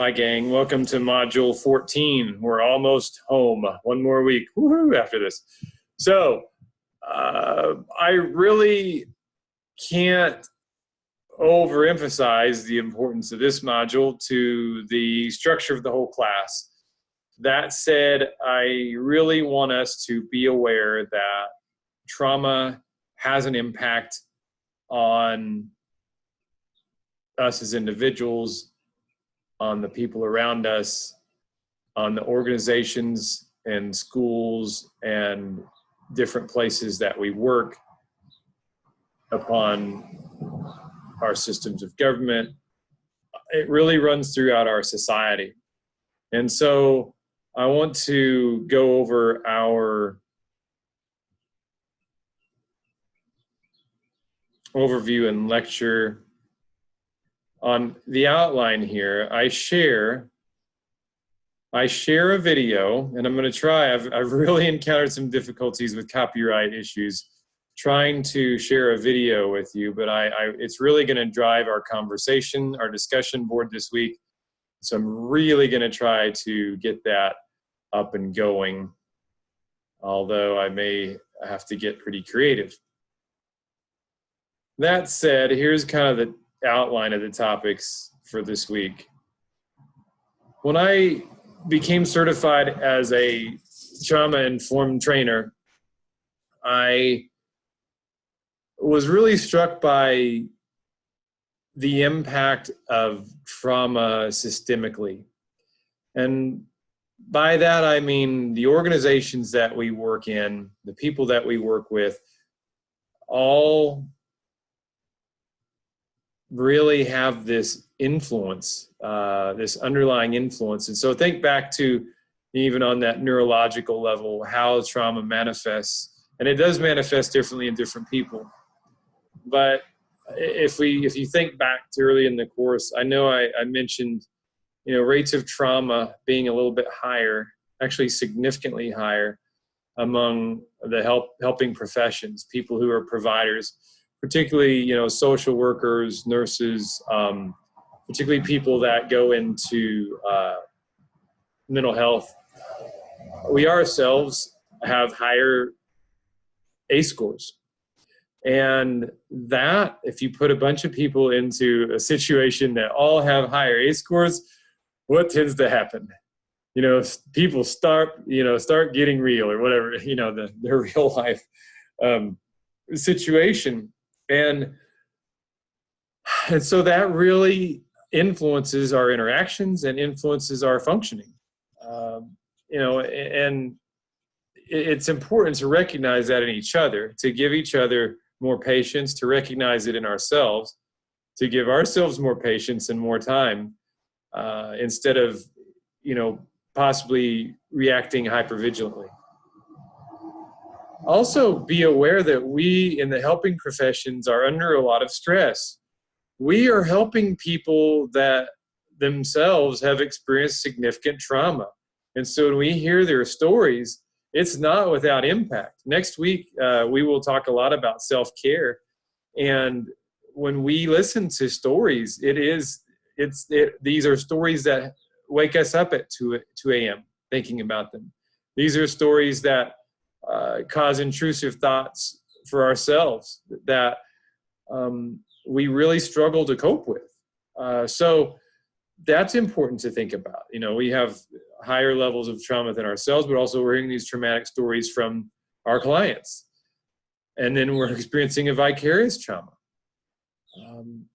Hi, gang. Welcome to Module 14. We're almost home. One more week. Woohoo! After this. So, I really can't overemphasize the importance of this module to the structure of the whole class. That said, I really want us to be aware that trauma has an impact on us as individuals, on the people around us, on the organizations and schools and different places that we work, upon our systems of government. It really runs throughout our society. And so I want to go over our overview and lecture. On the outline here, I share a video, and I'm going to try. I've really encountered some difficulties with copyright issues trying to share a video with you, but it's really going to drive our conversation, our discussion board this week. So I'm really going to try to get that up and going, although I may have to get pretty creative. That said, here's kind of the outline of the topics for this week. When I became certified as a trauma-informed trainer, I was really struck by the impact of trauma systemically. And by that, I mean the organizations that we work in, the people that we work with, all really have this influence, this underlying influence. And so think back to even on that neurological level, how trauma manifests, and it does manifest differently in different people. But if you think back to early in the course, I know I mentioned, rates of trauma being a little bit higher, actually significantly higher among the helping professions, people who are providers, particularly, social workers, nurses, particularly people that go into mental health. We ourselves have higher ACE scores. And that, if you put a bunch of people into a situation that all have higher ACE scores, what tends to happen? People start getting real, or whatever, their real life situation. And so that really influences our interactions and influences our functioning. And it's important to recognize that in each other, to give each other more patience, to recognize it in ourselves, to give ourselves more patience and more time, instead of, possibly reacting hypervigilantly. Also, be aware that we in the helping professions are under a lot of stress. We are helping people that themselves have experienced significant trauma. And so when we hear their stories, it's not without impact. Next week, we will talk a lot about self-care. And when we listen to stories, these are stories that wake us up at 2 a.m. thinking about them. These are stories that cause intrusive thoughts for ourselves that we really struggle to cope with. So that's important to think about. We have higher levels of trauma than ourselves, but also we're hearing these traumatic stories from our clients. And then we're experiencing a vicarious trauma.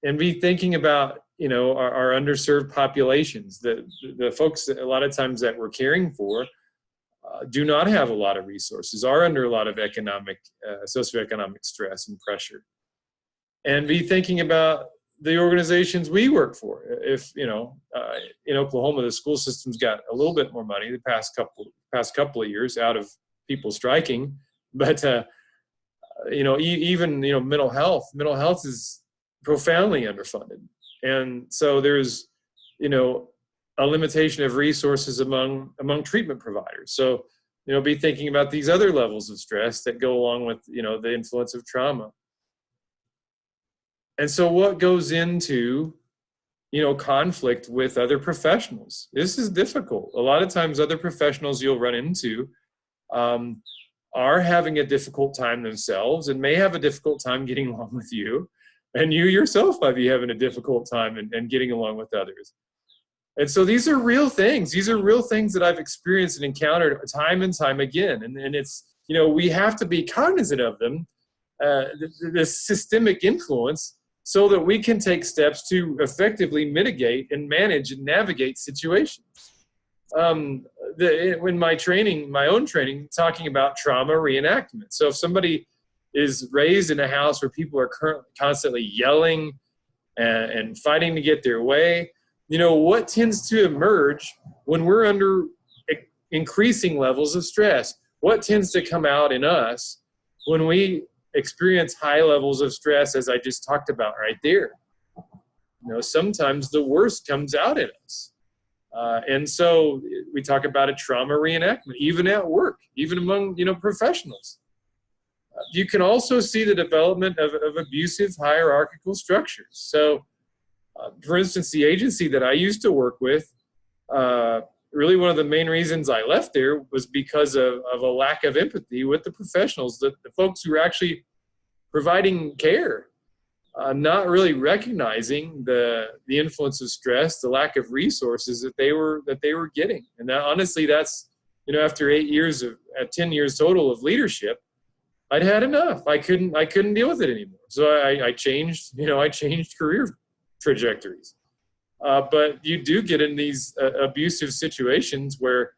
And be thinking about, our underserved populations, the folks that a lot of times that we're caring for do not have a lot of resources, are under a lot of socioeconomic stress and pressure. And be thinking about the organizations we work for. If, in Oklahoma, the school system's got a little bit more money the past couple of years out of people striking, but, even, mental health is profoundly underfunded. And so there's, a limitation of resources among treatment providers. So, be thinking about these other levels of stress that go along with, the influence of trauma. And so what goes into conflict with other professionals. This is difficult. A lot of times other professionals you'll run into are having a difficult time themselves and may have a difficult time getting along with you. And you yourself might be having a difficult time and getting along with others. And so these are real things. These are real things that I've experienced and encountered time and time again. And it's, we have to be cognizant of them, the systemic influence, so that we can take steps to effectively mitigate and manage and navigate situations. In my own training, talking about trauma reenactment. So if somebody is raised in a house where people are constantly yelling and fighting to get their way, what tends to emerge when we're under increasing levels of stress? What tends to come out in us when we experience high levels of stress, as I just talked about right there? Sometimes the worst comes out in us. And so we talk about a trauma reenactment, even at work, even among, professionals. You can also see the development of abusive hierarchical structures. So, for instance, the agency that I used to work with, really one of the main reasons I left there was because of a lack of empathy with the professionals, the folks who were actually providing care, not really recognizing the influence of stress, the lack of resources that they were getting. And that, honestly, that's, after 10 years total of leadership, I'd had enough. I couldn't deal with it anymore. So I changed career trajectories. But you do get in these abusive situations where,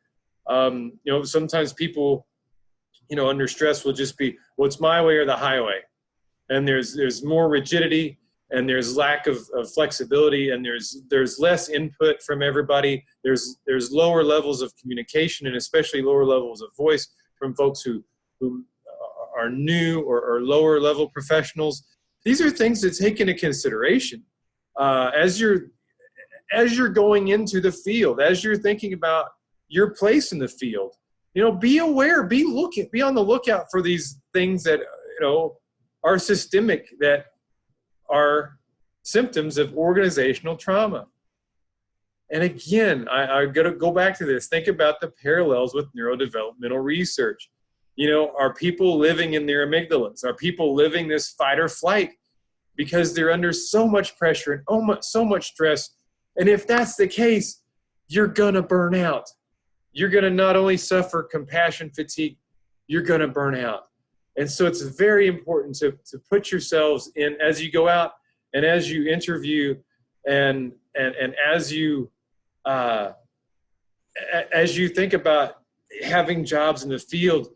sometimes people, under stress will just be, well, it's my way or the highway. And there's more rigidity, and there's lack of flexibility, and there's less input from everybody. There's lower levels of communication, and especially lower levels of voice from folks who are new or lower level professionals. These are things to take into consideration as you're going into the field, as you're thinking about your place in the field. Be aware, be on the lookout for these things that are systemic, that are symptoms of organizational trauma. And again, I'm going to go back to this. Think about the parallels with neurodevelopmental research. Are people living in their amygdalas? Are people living this fight or flight because they're under so much pressure and so much stress? And if that's the case, you're going to burn out. You're going to not only suffer compassion fatigue, you're going to burn out. And so it's very important to put yourselves in as you go out and as you interview and as you think about having jobs in the field,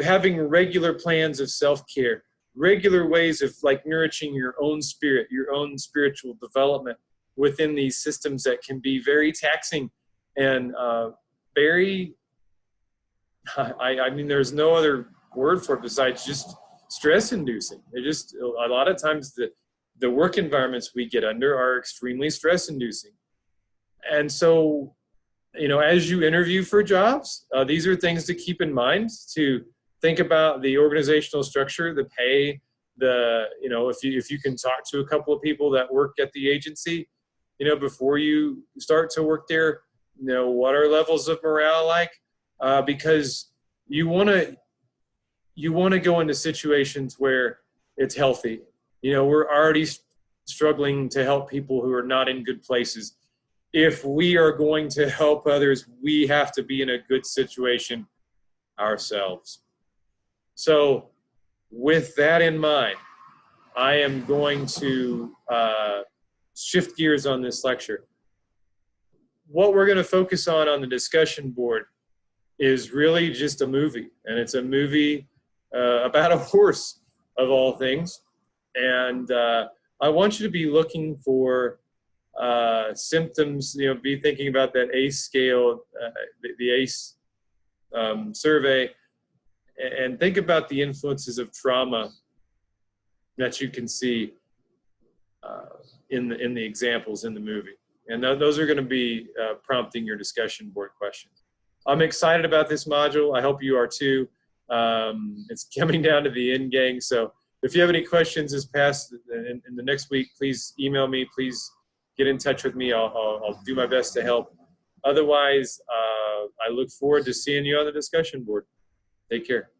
having regular plans of self-care, regular ways of nourishing your own spirit, your own spiritual development within these systems that can be very taxing and very, I mean, there's no other word for it besides just stress inducing. A lot of times the work environments we get under are extremely stress inducing. And so, as you interview for jobs, these are things to keep in mind, to think about the organizational structure, the pay, if you can talk to a couple of people that work at the agency, before you start to work there, what are levels of morale like? Because you want to go into situations where it's healthy. We're already struggling to help people who are not in good places. If we are going to help others, we have to be in a good situation ourselves. So with that in mind, I am going to shift gears on this lecture. What we're going to focus on the discussion board is really just a movie, and it's a movie about a horse of all things. And I want you to be looking for symptoms, be thinking about that ACE scale, the ACE survey, and think about the influences of trauma that you can see in the examples in the movie. And those are going to be prompting your discussion board questions. I'm excited about this module. I hope you are too. It's coming down to the end, gang. So if you have any questions in the next week, please email me. Please get in touch with me. I'll do my best to help. Otherwise, I look forward to seeing you on the discussion board. Take care.